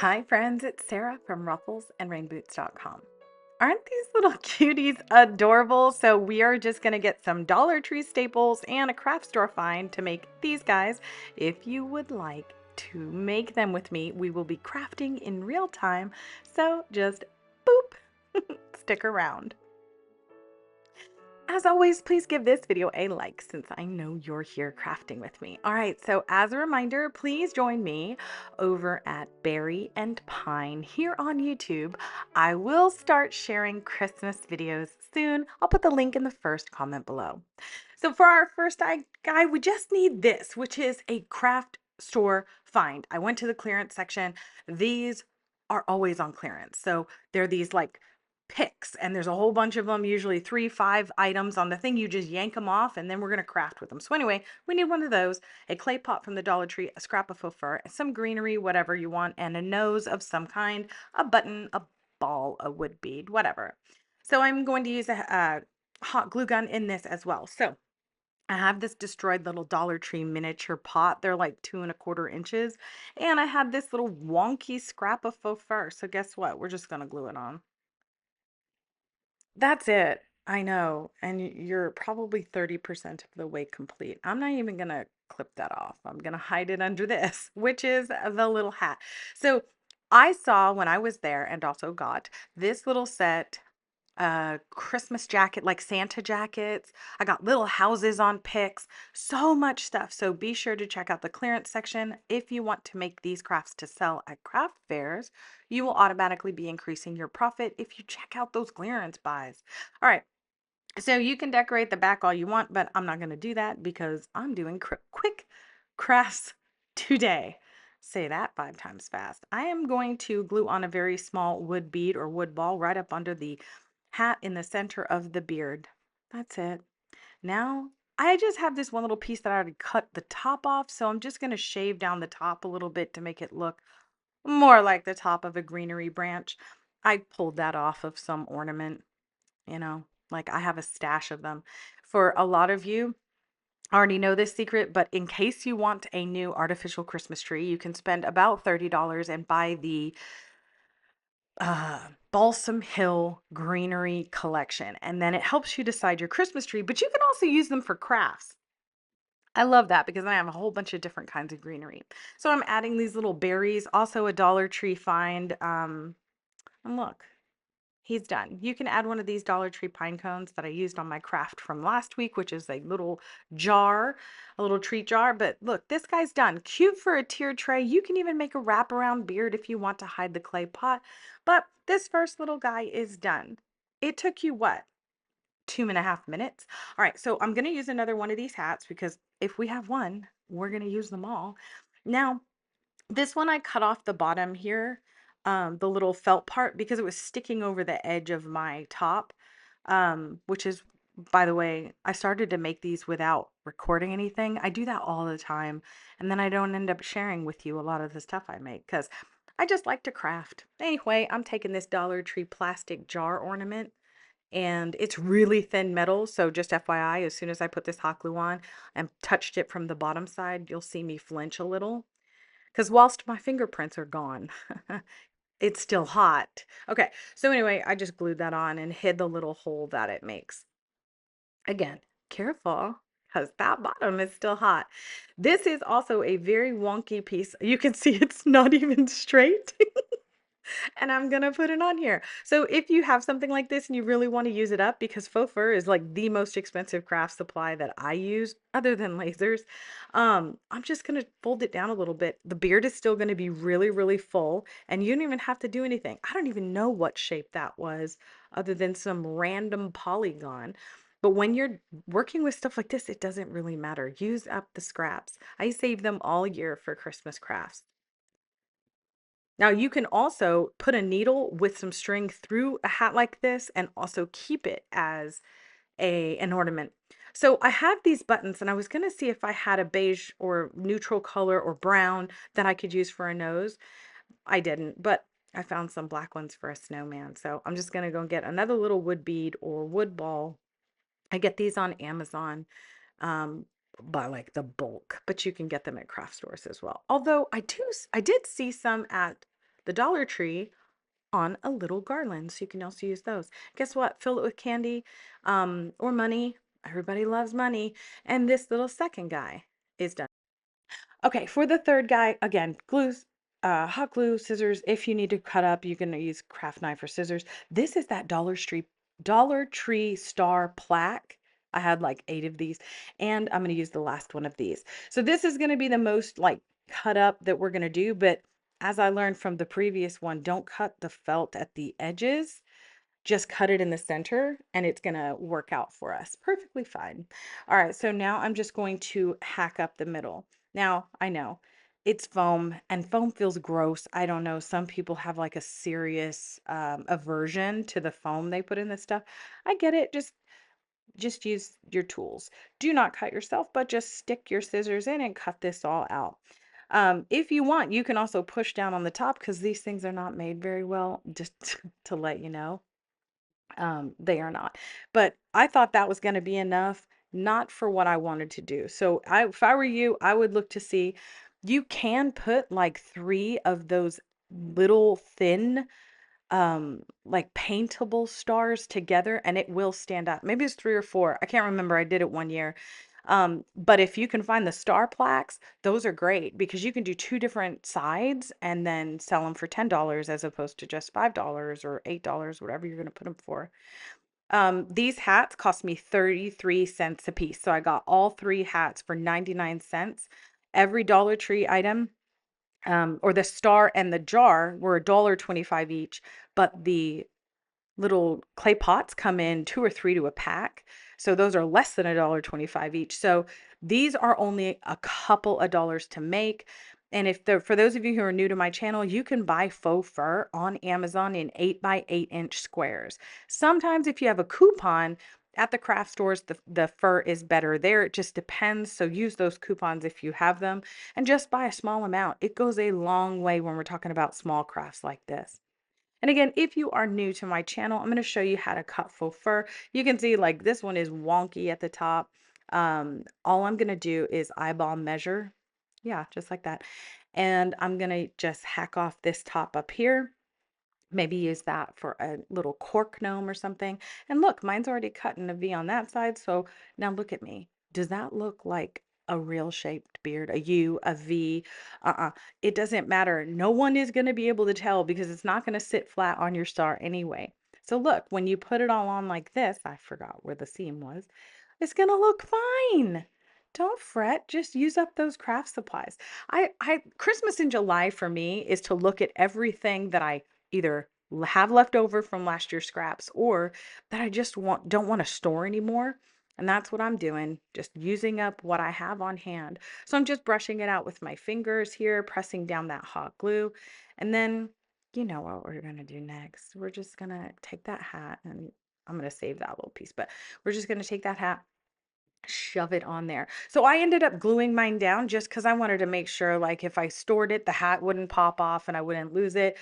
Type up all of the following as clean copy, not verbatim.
Hi friends, it's Sarah from Ruffles and Rainboots.com. Aren't these little cuties adorable? So we are just going to get some Dollar Tree staples and a craft store find to make these guys. If you would like to make them with me, we will be crafting in real time. So just boop, stick around. As always, please give this video a like since I know you're here crafting with me. All right, so as a reminder, please join me over at Berry and Pine here on YouTube. I will start sharing Christmas videos soon. I'll put the link in the first comment below. So for our first guide, we just need this, which is a craft store find. I went to the clearance section. These are always on clearance. So they're these like picks, and there's a whole bunch of them, usually 3, 5 items on the thing. You just yank them off and then we're going to craft with them. So anyway, we need one of those, a clay pot from the Dollar Tree, a scrap of faux fur, some greenery, whatever you want, and a nose of some kind, a button, a ball, a wood bead, whatever. So I'm going to use a hot glue gun in this as well. So I have this destroyed little Dollar Tree miniature pot. They're like 2¼ inches. And I had this little wonky scrap of faux fur. So guess what? We're just going to glue it on. That's it. I know. And you're probably 30% of the way complete. I'm not even going to clip that off. I'm going to hide it under this, which is the little hat. So I saw when I was there and also got this little set, Christmas jacket, like Santa jackets. I got little houses on picks, so much stuff. So be sure to check out the clearance section if you want to make these crafts to sell at craft fairs. You will automatically be increasing your profit if you check out those clearance buys. All right. So you can decorate the back all you want, but I'm not going to do that because I'm doing quick crafts today. Say that 5 times fast. I am going to glue on a very small wood bead or wood ball right up under the hat in the center of the beard. That's it. Now I just have this one little piece that I already cut the top off, so I'm just going to shave down the top a little bit to make it look more like the top of a greenery branch. I pulled that off of some ornament, like I have a stash of them. For a lot of you, already know this secret, but in case you want a new artificial Christmas tree, you can spend about $30 and buy the Balsam Hill Greenery Collection. And then it helps you decide your Christmas tree, but you can also use them for crafts. I love that because I have a whole bunch of different kinds of greenery. So I'm adding these little berries, also a Dollar Tree find. And look, he's done. You can add one of these Dollar Tree pine cones that I used on my craft from last week, which is a little jar, a little treat jar. But look, this guy's done. Cute for a tiered tray. You can even make a wraparound beard if you want to hide the clay pot. But this first little guy is done. It took you what? 2.5 minutes. All right, so I'm going to use another one of these hats because if we have one, we're going to use them all. Now, this one I cut off the bottom here, the little felt part, because it was sticking over the edge of my top, which is, by the way, I started to make these without recording anything. I do that all the time, and then I don't end up sharing with you a lot of the stuff I make because I just like to craft. Anyway, I'm taking this Dollar Tree plastic jar ornament, and it's really thin metal. So just FYI, as soon as I put this hot glue on and touched it from the bottom side, you'll see me flinch a little. Because whilst my fingerprints are gone, it's still hot. Okay, so anyway, I just glued that on and hid the little hole that it makes. Again, careful, because that bottom is still hot. This is also a very wonky piece. You can see it's not even straight. And I'm gonna put it on here. So if you have something like this and you really want to use it up, because faux fur is like the most expensive craft supply that I use other than lasers, I'm just gonna fold it down a little bit. The beard is still gonna be really, really full, and you don't even have to do anything. I don't even know what shape that was other than some random polygon. But when you're working with stuff like this, it doesn't really matter. Use up the scraps. I save them all year for Christmas crafts. Now you can also put a needle with some string through a hat like this and also keep it as an ornament. So I have these buttons and I was going to see if I had a beige or neutral color or brown that I could use for a nose. I didn't, but I found some black ones for a snowman. So I'm just going to go and get another little wood bead or wood ball. I get these on Amazon, um, by like the bulk, but you can get them at craft stores as well. Although I did see some at the Dollar Tree on a little garland. So you can also use those. Guess what? Fill it with candy or money. Everybody loves money. And this little second guy is done. Okay, for the third guy, again, glues, hot glue, scissors. If you need to cut up, you can use craft knife or scissors. This is that Dollar Tree star plaque. I had like 8 of these, and I'm going to use the last one of these. So this is going to be the most like cut up that we're going to do, but as I learned from the previous one, don't cut the felt at the edges, just cut it in the center and it's gonna work out for us perfectly fine. All right, so now I'm just going to hack up the middle. Now, I know it's foam and foam feels gross. I don't know. Some people have like a serious aversion to the foam they put in this stuff. I get it. Just use your tools. Do not cut yourself, but just stick your scissors in and cut this all out. If you want, you can also push down on the top because these things are not made very well, just to let you know. They are not. But I thought that was going to be enough, not for what I wanted to do. So if I were you, I would look to see, you can put like 3 of those little thin like paintable stars together and it will stand out. Maybe it's 3 or 4. I can't remember. I did it one year. But if you can find the star plaques, those are great because you can do 2 different sides and then sell them for $10 as opposed to just $5 or $8, whatever you're going to put them for. These hats cost me 33 cents a piece. So I got all 3 hats for 99 cents. Every Dollar Tree item, or the star and the jar were $1.25 each, but the little clay pots come in 2 or 3 to a pack. So those are less than $1.25 each. So these are only a couple of dollars to make. And if for those of you who are new to my channel, you can buy faux fur on Amazon in 8 by 8-inch squares. Sometimes if you have a coupon at the craft stores, the fur is better there. It just depends. So use those coupons if you have them and just buy a small amount. It goes a long way when we're talking about small crafts like this. And again, if you are new to my channel, I'm going to show you how to cut faux fur. You can see like this one is wonky at the top. All I'm going to do is eyeball measure. Yeah, just like that. And I'm going to just hack off this top up here. Maybe use that for a little cork gnome or something. And look, mine's already cut in a V on that side. So now look at me. Does that look like a real shaped beard? A U, a V? It doesn't matter. No one is going to be able to tell because it's not going to sit flat on your star anyway. So look, when you put it all on like this, I forgot where the seam was, it's going to look fine. Don't fret, just use up those craft supplies. Christmas in July for me is to look at everything that I either have left over from last year's scraps or that I just don't want to store anymore. And that's what I'm doing, just using up what I have on hand. So I'm just brushing it out with my fingers here, pressing down that hot glue. And then you know what we're going to do next. We're just going to take that hat, and I'm going to save that little piece, but we're just going to take that hat, shove it on there. So I ended up gluing mine down just because I wanted to make sure like if I stored it, the hat wouldn't pop off and I wouldn't lose it.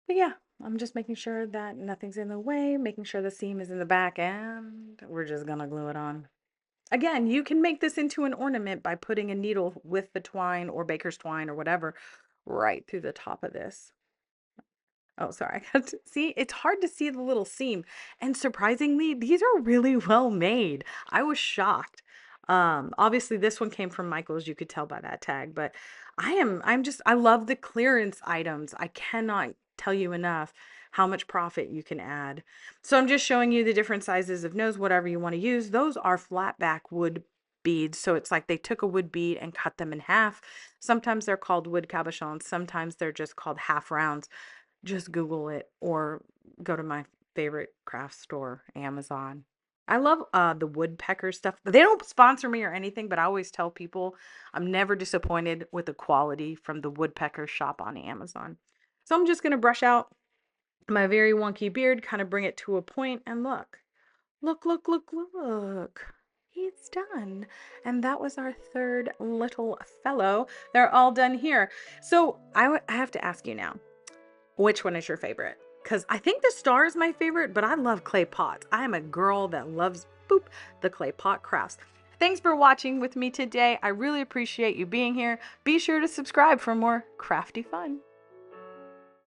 But yeah, I'm just making sure that nothing's in the way, making sure the seam is in the back, and we're just gonna glue it on. Again, you can make this into an ornament by putting a needle with the twine or baker's twine or whatever right through the top of this. Oh, sorry. See, it's hard to see the little seam. And surprisingly, these are really well made. I was shocked. Obviously this one came from Michael's, you could tell by that tag, but I love the clearance items. I cannot tell you enough how much profit you can add. So I'm just showing you the different sizes of nose, whatever you want to use. Those are flat back wood beads. So it's like they took a wood bead and cut them in half. Sometimes they're called wood cabochons. Sometimes they're just called half rounds. Just Google it or go to my favorite craft store, Amazon. I love the woodpecker stuff. They don't sponsor me or anything, but I always tell people I'm never disappointed with the quality from the woodpecker shop on Amazon. So I'm just going to brush out my very wonky beard, kind of bring it to a point, and look. Look, look, look, look. It's done. And that was our third little fellow. They're all done here. So I have to ask you now. Which one is your favorite? Because I think the star is my favorite, but I love clay pots. I am a girl that loves, boop, the clay pot crafts. Thanks for watching with me today. I really appreciate you being here. Be sure to subscribe for more crafty fun.